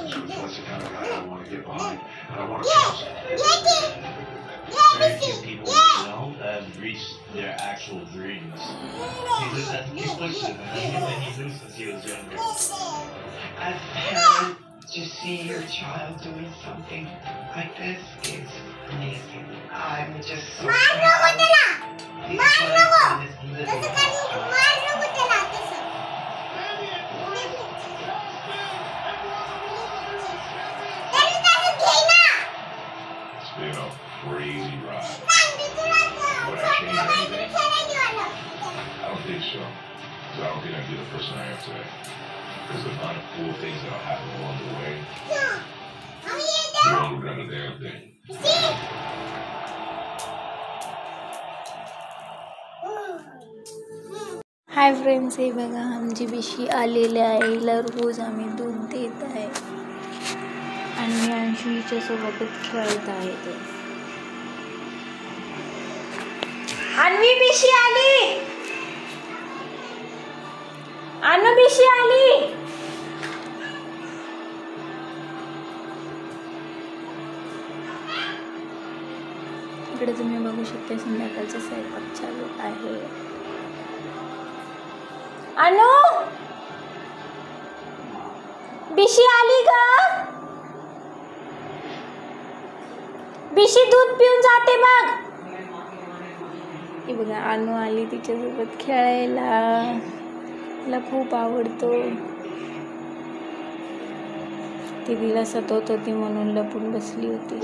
That's the kind of guy I want to get behind. And I want to trust him. Very few people have reached their actual dreams. He's pushed it, and he knew since he was younger. As a parent, to see your child doing something like this is amazing. I'm just so proud. It's been a crazy ride. Would I change anything? I don't think so. Because I don't think I'd be the person I am today. Because the amount of cool things that'll happen along the way, you won't regret a damn thing. Hi friends, हे बघा आमची बिशी आलेली आहे. हिला रोज आम्ही दूध देत आहे आणि अंशूच्या सोबतच खेळत आहे. ते अन्वी बिशी आली, अनु बिशी आली. इकडे तुम्ही बघू शकता संध्याकाळचा स्वयंपाक चालू आहे. अनु बिशी आली का? बिशी दूध पिऊन जाते बघ. हे बघा अनु आली तिच्यासोबत खेळायला. तिला खूप आवडतो. ती तिला सतवत होती म्हणून लपून बसली होती.